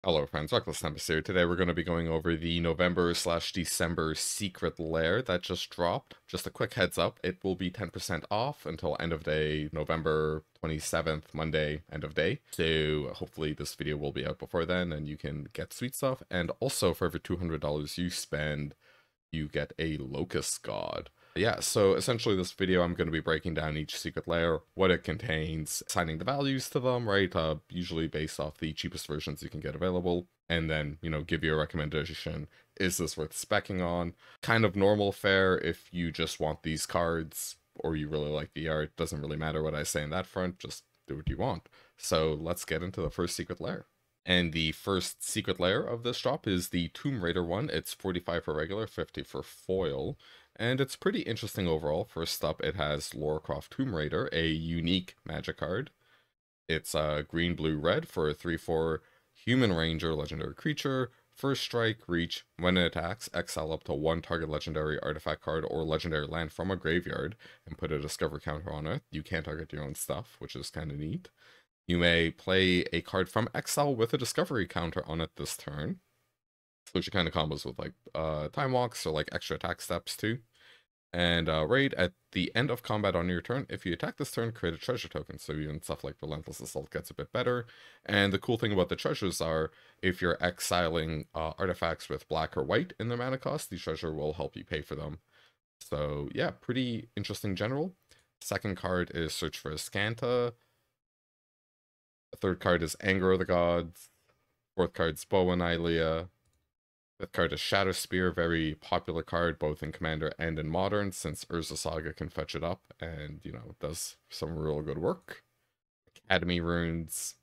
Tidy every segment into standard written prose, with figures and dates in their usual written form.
Hello friends, Reckless Tempest here. Today we're going to be going over the November/December Secret Lair that just dropped. Just a quick heads up, it will be 10% off until end of day, November 27th, Monday, end of day. So hopefully this video will be out before then and you can get sweet stuff. And also for every $200 you spend, you get a Locust God. Yeah, so essentially this video I'm going to be breaking down each secret lair, what it contains, assigning the values to them, right, usually based off the cheapest versions you can get available, and then, give you a recommendation, is this worth speccing on? Kind of normal fare if you just want these cards, or you really like the art, doesn't really matter what I say in that front, just do what you want. So let's get into the first secret lair. And the first secret lair of this drop is the Tomb Raider one. It's 45 for regular, 50 for foil. And it's pretty interesting overall. First up, it has Lara Croft Tomb Raider, a unique magic card. It's green, blue, red for a 3/4 human ranger legendary creature. First strike, reach. When it attacks, exile up to one target legendary artifact card or legendary land from a graveyard and put a discover counter on it. You can't target your own stuff, which is kind of neat. You may play a card from exile with a discovery counter on it this turn. Which kind of combos with like time walks or like extra attack steps too. And raid, at the end of combat on your turn, if you attack this turn, create a treasure token. So even stuff like Relentless Assault gets a bit better. And the cool thing about the treasures are, if you're exiling artifacts with black or white in their mana cost, the treasure will help you pay for them. So yeah, pretty interesting general. Second card is Search for Askanta. The third card is Anger of the Gods. Fourth card's Bow and Ilia. Fifth card is Shadow Spear, very popular card both in Commander and in Modern, since Urza Saga can fetch it up and, does some real good work. Academy Runes,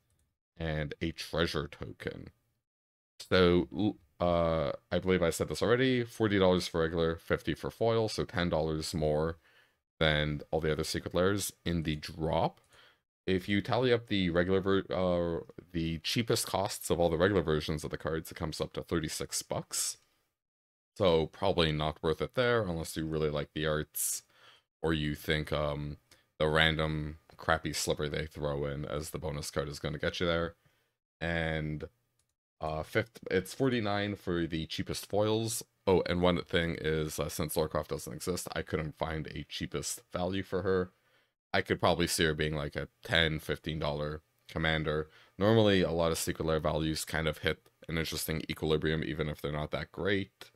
and a Treasure Token. So, I believe I said this already, $40 for regular, $50 for foil, so $10 more than all the other secret lairs in the drop. If you tally up the the cheapest costs of all the regular versions of the cards, it comes up to 36 bucks. So probably not worth it there unless you really like the arts or you think the random crappy slipper they throw in as the bonus card is going to get you there. And fifth, it's 49 for the cheapest foils. Oh, and one thing is, since Lara Croft doesn't exist, I couldn't find a cheapest value for her. I could probably see her being like a $10, $15 commander. Normally, a lot of secret lair values kind of hit an interesting equilibrium, even if they're not that great.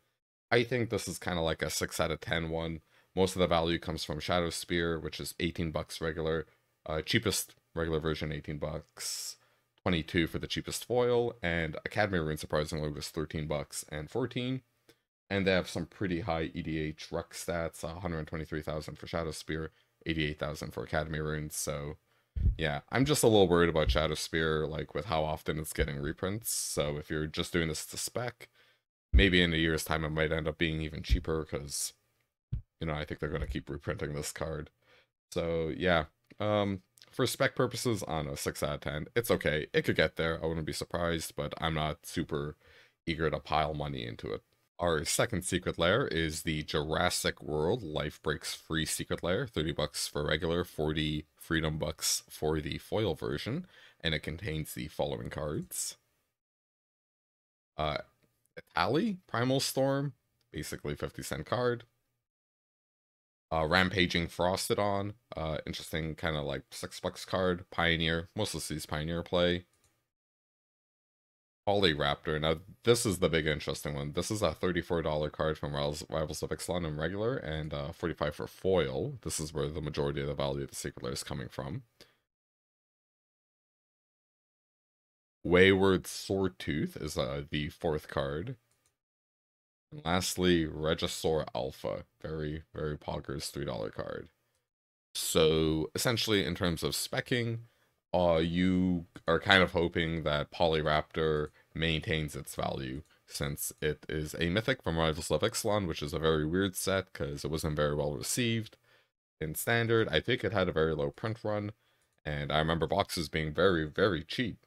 I think this is kind of like a 6 out of 10 one. Most of the value comes from Shadow Spear, which is 18 bucks regular. Cheapest regular version, 18 bucks. 22 for the cheapest foil. And Academy Rune, surprisingly, was 13 bucks and 14. And they have some pretty high EDH ruck stats, 123,000 for Shadow Spear, 88,000 for Academy Runes, so yeah, I'm just a little worried about Shadow Spear, like with how often it's getting reprints, so if you're just doing this to spec, maybe in a year's time it might end up being even cheaper, because, I think they're going to keep reprinting this card. So yeah, for spec purposes, I don't know, 6 out of 10, it's okay, it could get there, I wouldn't be surprised, but I'm not super eager to pile money into it. Our second secret lair is the Jurassic World Life Breaks Free Secret Lair. 30 bucks for regular, 40 freedom bucks for the foil version, and it contains the following cards. Itali, Primal Storm, basically 50-cent card. Rampaging Frostodon, interesting kind of like 6 bucks card. Pioneer, most of these Pioneer play. Polyraptor. Now, this is the big interesting one. This is a $34 card from Rivals of Ixalan in regular, and 45 for foil. This is where the majority of the value of the secret lair is coming from. Wayward Swordtooth is the fourth card. And lastly, Regisaur Alpha. Very, very poggers $3 card. So, essentially, in terms of specking, you are kind of hoping that Polyraptor maintains its value, since it is a mythic from Rivals of Ixalan, which is a very weird set because it wasn't very well received in Standard. I think it had a very low print run, and I remember boxes being very, very cheap.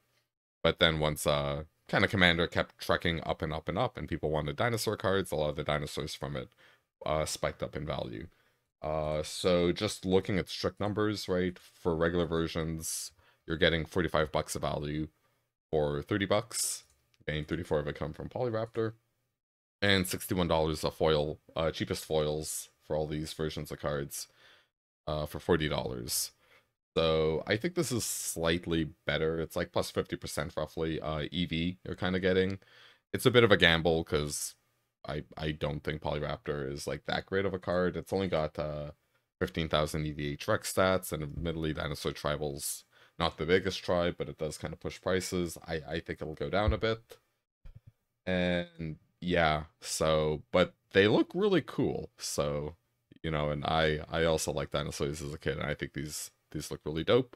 But then once kind of Commander kept trekking up and up and up, and people wanted dinosaur cards, a lot of the dinosaurs from it spiked up in value. So just looking at strict numbers, right, for regular versions, you're getting 45 bucks of value for 30 bucks. and 34 of it come from Polyraptor. And $61 a foil, cheapest foils for all these versions of cards, for $40. So I think this is slightly better. It's like plus 50% roughly. EV you're kind of getting. It's a bit of a gamble because I don't think Polyraptor is like that great of a card. It's only got 15,000 EVH Rex stats, and admittedly Dinosaur Tribal's not the biggest tribe, but it does kind of push prices. I think it'll go down a bit. And yeah, so, but they look really cool. So, you know, and I also like dinosaurs as a kid, and I think these look really dope.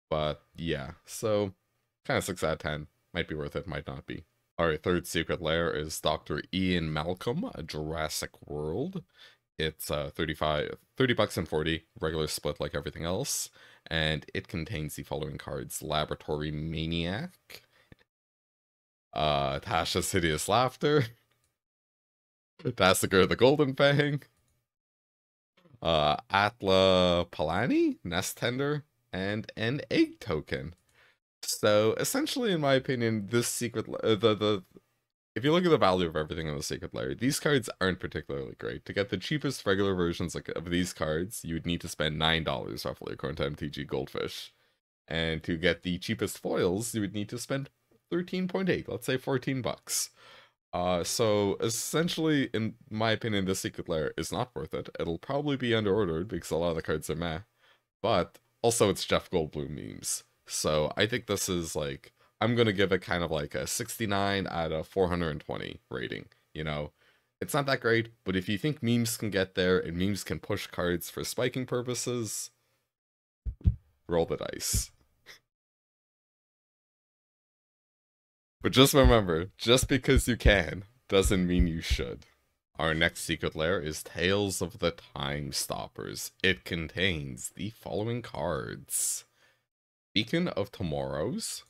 But yeah, so kind of 6 out of 10. Might be worth it, might not be. Alright, third secret lair is Dr. Ian Malcolm, a Jurassic World. It's 30 bucks and 40, regular split like everything else, and it contains the following cards: Laboratory Maniac, Tasha's Hideous Laughter, Tassiger the Golden Fang, Atla Palani, Nest Tender, and an Egg Token. So essentially, in my opinion, this secret if you look at the value of everything in the secret lair, these cards aren't particularly great. To get the cheapest regular versions of these cards, you would need to spend $9 roughly according to MTG Goldfish. And to get the cheapest foils, you would need to spend 13.8, let's say 14 bucks. So essentially, in my opinion, this secret lair is not worth it. It'll probably be underordered because a lot of the cards are meh. But also it's Jeff Goldblum memes. So I think this is like, I'm gonna give it kind of like a 69 out of 420 rating, you know? It's not that great, but if you think memes can get there and memes can push cards for spiking purposes, roll the dice. But just remember, just because you can doesn't mean you should. Our next secret lair is Tales of the Time Stoppers. It contains the following cards: Beacon of Tomorrows,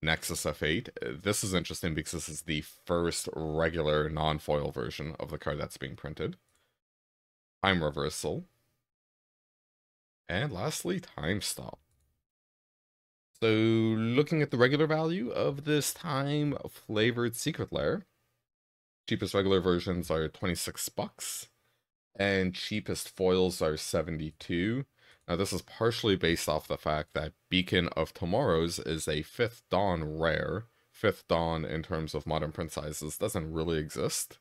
Nexus of Fate. This is interesting because this is the first regular non-foil version of the card that's being printed. Time Reversal. And lastly, Time Stop. So, looking at the regular value of this time-flavored secret lair, cheapest regular versions are 26 bucks, and cheapest foils are 72. Now, this is partially based off the fact that Beacon of Tomorrows is a 5th Dawn rare. 5th Dawn, in terms of modern print sizes, doesn't really exist.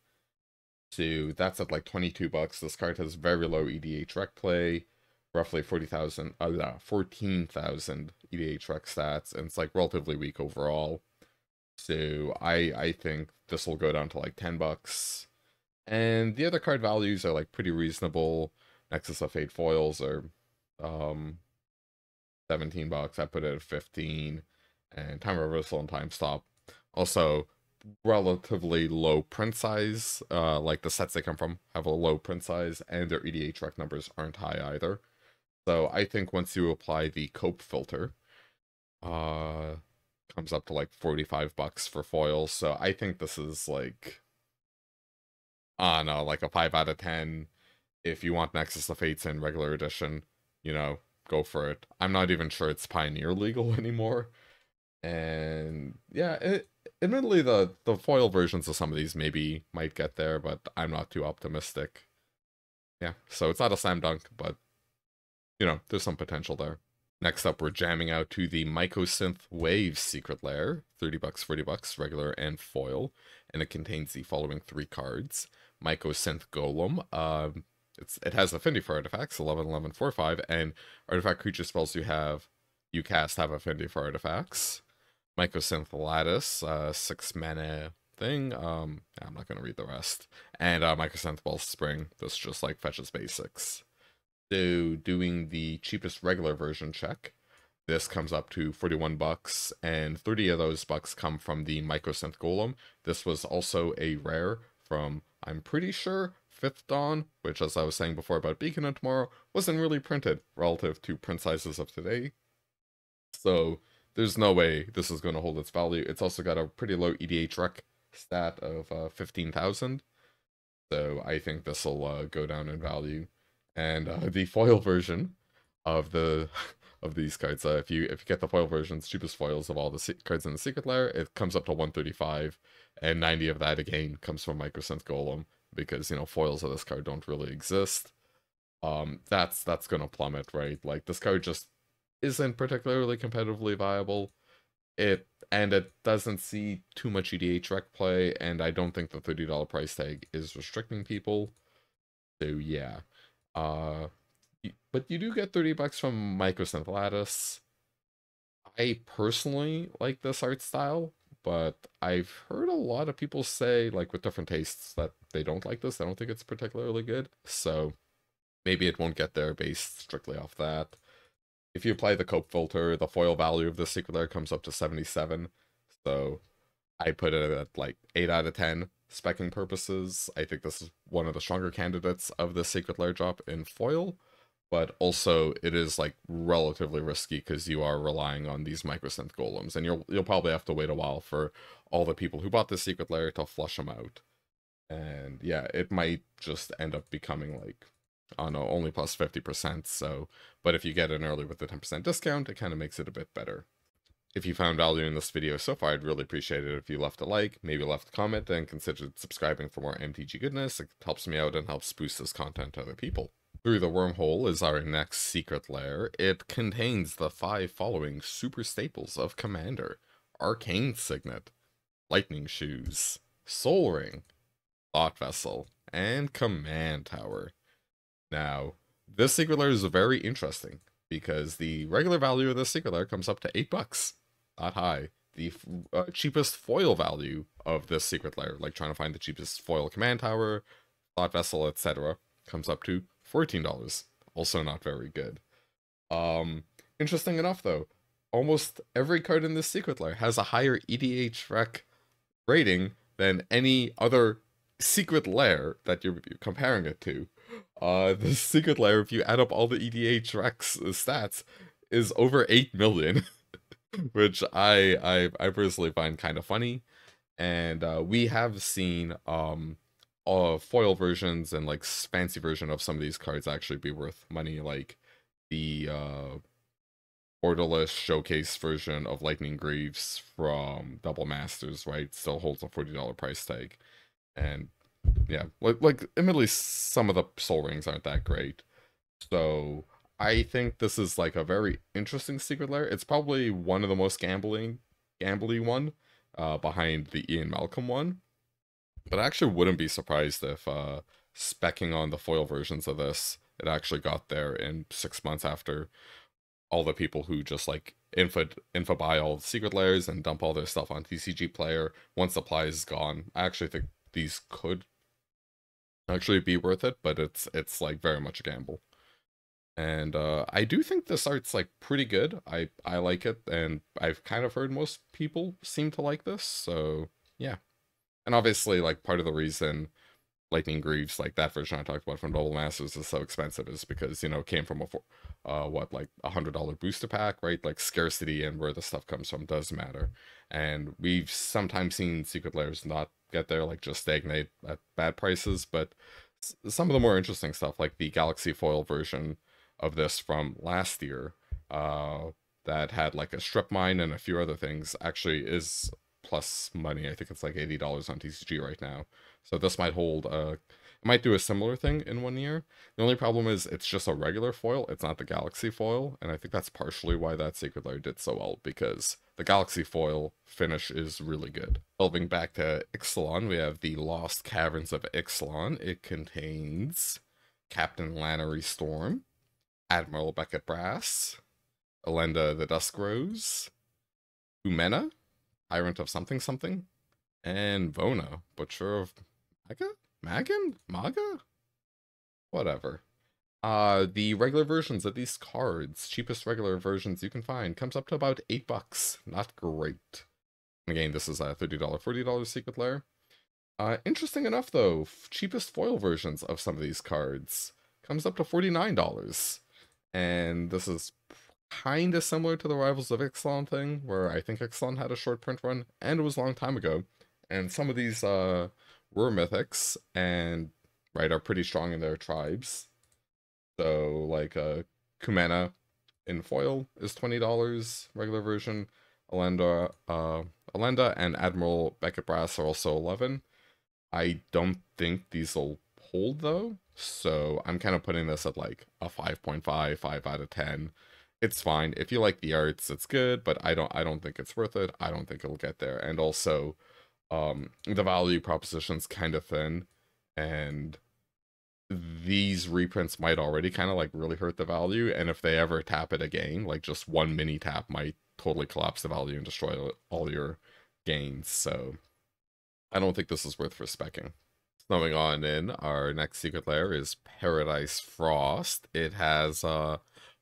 So that's at like 22 bucks. This card has very low EDH rec play, roughly 14,000 EDH rec stats, and it's like relatively weak overall. So I think this will go down to like 10 bucks. And the other card values are like pretty reasonable. Nexus of Fate foils are 17 bucks. I put it at 15. And Time Reversal and Time Stop also relatively low print size. Like the sets they come from have a low print size, and their EDH rec numbers aren't high either. So I think once you apply the cope filter, comes up to like 45 bucks for foils. So I think this is like, I don't know, like a 5 out of 10. If you want Nexus of Fates in regular edition, you know, go for it. I'm not even sure it's Pioneer legal anymore. And yeah, admittedly the foil versions of some of these maybe might get there, but I'm not too optimistic. Yeah, so it's not a slam dunk, but you know, there's some potential there. Next up, we're jamming out to the Mycosynthwave Secret Lair. 30 bucks, 40 bucks, regular and foil. And it contains the following 3 cards. Mycosynth Golem. It has affinity for artifacts, 11, 11, 4, 5, and artifact creature spells you cast have affinity for artifacts. Mycosynth Lattice, 6 mana thing. I'm not going to read the rest. And Mycosynth Wellspring. This just like fetches basics. So doing the cheapest regular version check, this comes up to 41 bucks, and 30 of those bucks come from the Mycosynth Golem. This was also a rare from, I'm pretty sure, 5th Dawn, which, as I was saying before about Beacon of Tomorrow, wasn't really printed relative to print sizes of today. So there's no way this is going to hold its value. It's also got a pretty low EDH rec stat of 15,000. So I think this will go down in value. And the foil version of the of these cards. If you get the foil versions, cheapest foils of all the cards in the Secret Lair, it comes up to 135, and 90 of that again comes from Mycosynth Golem, because, you know, foils of this card don't really exist. That's gonna plummet, right? Like, this card just isn't particularly competitively viable. It doesn't see too much EDH rec play, and I don't think the $30 price tag is restricting people. So yeah. But you do get 30 bucks from Mycosynth Lattice. I personally like this art style, but I've heard a lot of people say, like, with different tastes, that they don't like this. I don't think it's particularly good. So maybe it won't get there based strictly off that. If you apply the cope filter, the foil value of the Secret Lair comes up to 77. So I put it at like 8 out of 10 specking purposes. I think this is one of the stronger candidates of the Secret Lair drop in foil, but also it is like relatively risky because you are relying on these Mycosynth Golems, and you'll probably have to wait a while for all the people who bought the Secret Lair to flush them out. And yeah, it might just end up becoming like, I don't know, only plus 50%, so, but if you get in early with the 10% discount, it kind of makes it a bit better. If you found value in this video so far, I'd really appreciate it if you left a like, maybe left a comment, and considered subscribing for more MTG goodness. It helps me out and helps boost this content to other people. Through the Wormhole is our next Secret Lair. It contains the 5 following super staples of Commander: Arcane Signet, Lightning Shoes, Soul Ring, Thought Vessel, and Command Tower. Now, this Secret Lair is very interesting, because the regular value of this Secret Lair comes up to 8 bucks. Not high. The cheapest foil value of this Secret Lair, like trying to find the cheapest foil Command Tower, Thought Vessel, etc., comes up to $14. Also not very good. Interesting enough, though, almost every card in this Secret Lair has a higher EDH rec rating than any other Secret Lair that you're comparing it to. The Secret Lair, if you add up all the EDH Rex stats, is over 8 million, which I personally find kind of funny. And we have seen foil versions and like fancy version of some of these cards actually be worth money, like the Borderless showcase version of Lightning Greaves from Double Masters, right? Still holds a $40 price tag. And yeah, like admittedly, some of the Soul Rings aren't that great. So I think this is like a very interesting Secret Lair. It's probably one of the most gambly one, behind the Ian Malcolm one. But I actually wouldn't be surprised if specking on the foil versions of this, it actually got there in 6 months after all the people who just like info buy all the Secret Lairs and dump all their stuff on TCG Player. Once the supply is gone, I actually think these could actually be worth it, but it's like very much a gamble. And I do think this art's like pretty good. I like it, and I've kind of heard most people seem to like this, so yeah. And obviously, like, part of the reason Lightning Greaves, like that version I talked about from Double Masters, is so expensive is because, you know, it came from like $100 booster pack, right? Like, scarcity and where the stuff comes from does matter. And we've sometimes seen Secret Lairs not get there, like just stagnate at bad prices, but some of the more interesting stuff, like the Galaxy Foil version of this from last year, that had like a strip mine and a few other things, actually is plus money. I think it's like $80 on TCG right now. So this might hold, it might do a similar thing in 1 year. The only problem is it's just a regular foil, it's not the Galaxy Foil, and I think that's partially why that Secret Lair did so well, because the Galaxy Foil finish is really good. Delving back to Ixalan, we have the Lost Caverns of Ixalan. It contains Captain Lannery Storm, Admiral Beckett Brass, Elenda the Dusk Rose, Umena, Tyrant of something something, and Vona, Butcher of Maga? Whatever. The regular versions of these cards, cheapest regular versions you can find, comes up to about 8 bucks. Not great. Again, this is a $30, $40 Secret Lair. Interesting enough, though, cheapest foil versions of some of these cards comes up to $49. And this is kind of similar to the Rivals of Ixalan thing, where I think Ixalan had a short print run, and it was a long time ago. And some of these were mythics, and right, are pretty strong in their tribes. So like Kumena in foil is $20, regular version. Alenda and Admiral Beckett Brass are also 11. I don't think these will hold though, so I'm kind of putting this at like a 5.5, 5 out of 10. It's fine. If you like the arts, it's good, but I don't think it's worth it. I don't think it'll get there. And also, the value proposition's kind of thin, and these reprints might already kind of like really hurt the value, and if they ever tap it again, like just one mini tap might totally collapse the value and destroy all your gains. So I don't think this is worth for specking. Moving on in, our next secret lair is Paradise Frost. It has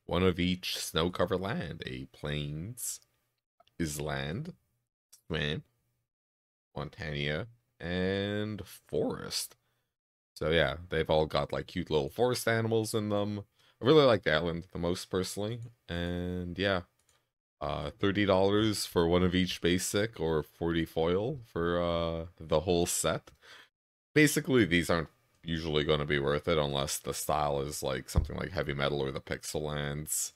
one of each snow-covered land: a plains, island, swamp, Montania, and forest. So yeah, they've all got like cute little forest animals in them. I really like the island the most personally. And yeah, $30 for one of each basic, or 40 foil for the whole set. Basically, these aren't usually going to be worth it unless the style is like something like heavy metal or the pixel lands.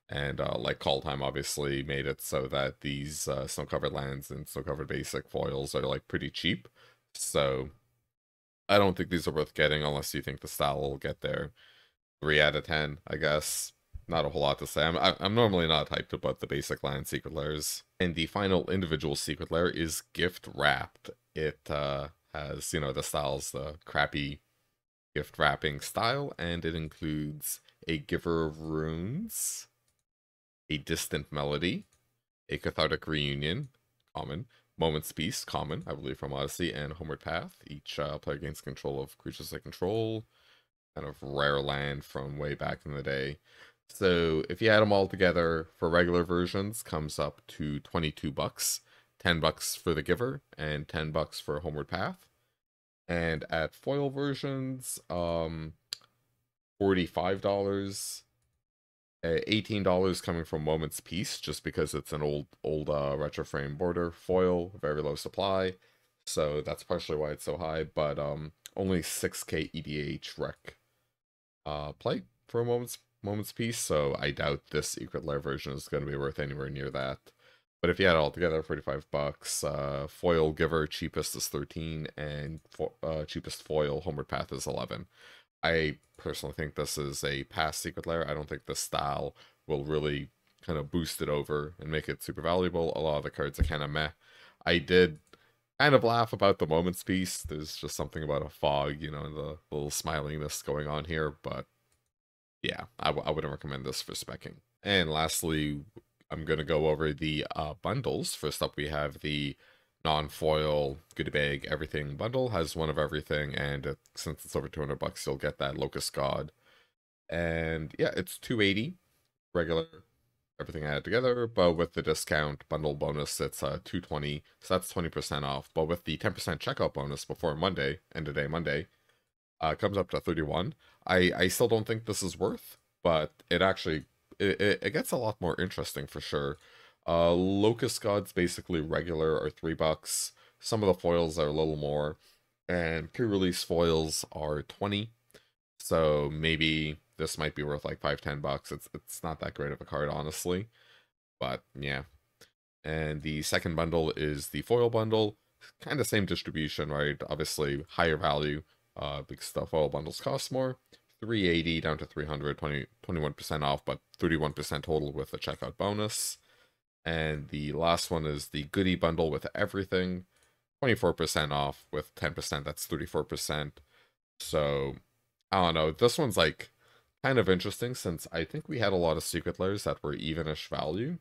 And like Call Time obviously made it so that these snow-covered lands and snow-covered basic foils are like pretty cheap. So I don't think these are worth getting unless you think the style will get there. 3 out of 10, I guess. Not a whole lot to say. I'm normally not hyped about the basic land secret lairs. And the final individual secret lair is gift wrapped. It has, you know, the style's the crappy gift wrapping style, and it includes a Giver of Runes, a Distant Melody, a Cathartic Reunion, common, Moment's Peace, common, I believe from Odyssey, and Homeward Path. Each player gains control of creatures they control, kind of rare land from way back in the day. So if you add them all together for regular versions, comes up to 22 bucks, 10 bucks for the Giver, and 10 bucks for Homeward Path. And at foil versions, $45, $18 coming from Moment's Peace, just because it's an old retro frame border foil, very low supply, so that's partially why it's so high. But only 6k EDH rec play for Moment's Peace, so I doubt this Secret Lair version is going to be worth anywhere near that. But if you add it all together, 45 bucks. Foil Giver, cheapest is 13, and cheapest foil Homeward Path is 11. I personally think this is a past Secret Lair. I don't think the style will really kind of boost it over and make it super valuable. A lot of the cards are kind of meh. I did kind of laugh about the Moment's Peace. There's just something about a fog, you know, and the little smiliness going on here. But yeah, I wouldn't recommend this for specking. And lastly, I'm going to go over the bundles. First up, we have the non-foil goodie bag everything bundle. Has one of everything, and since it's over 200 bucks, you'll get that Locust God. And yeah, it's 280 regular, everything added together, but with the discount bundle bonus, it's 220, so that's 20% off. But with the 10% checkout bonus before Monday, end of day Monday, it comes up to 31. I still don't think this is worth, but it actually it gets a lot more interesting for sure. Locust Gods basically regular are $3. Some of the foils are a little more, and pre-release foils are 20. So maybe this might be worth like 5-10 bucks. It's not that great of a card, honestly. But yeah. And the second bundle is the foil bundle. Kind of same distribution, right? Obviously higher value, because the foil bundles cost more. 380 down to 300, 21% off, but 31% total with the checkout bonus. And the last one is the goodie bundle with everything, 24% off with 10%, that's 34%. So I don't know, this one's like kind of interesting, since I think we had a lot of secret lairs that were evenish value.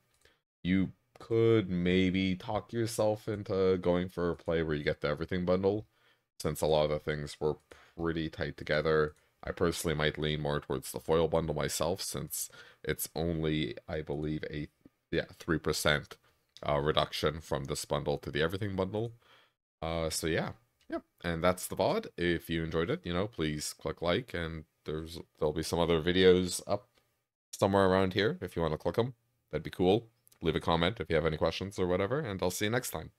You could maybe talk yourself into going for a play where you get the everything bundle, since a lot of the things were pretty tight together. I personally might lean more towards the foil bundle myself, since it's only, I believe, a 3% reduction from this bundle to the everything bundle. So yeah, yep. And that's the VOD. If you enjoyed it, you know, please click like, and there'll be some other videos up somewhere around here if you want to click them. That'd be cool. Leave a comment if you have any questions or whatever, and I'll see you next time.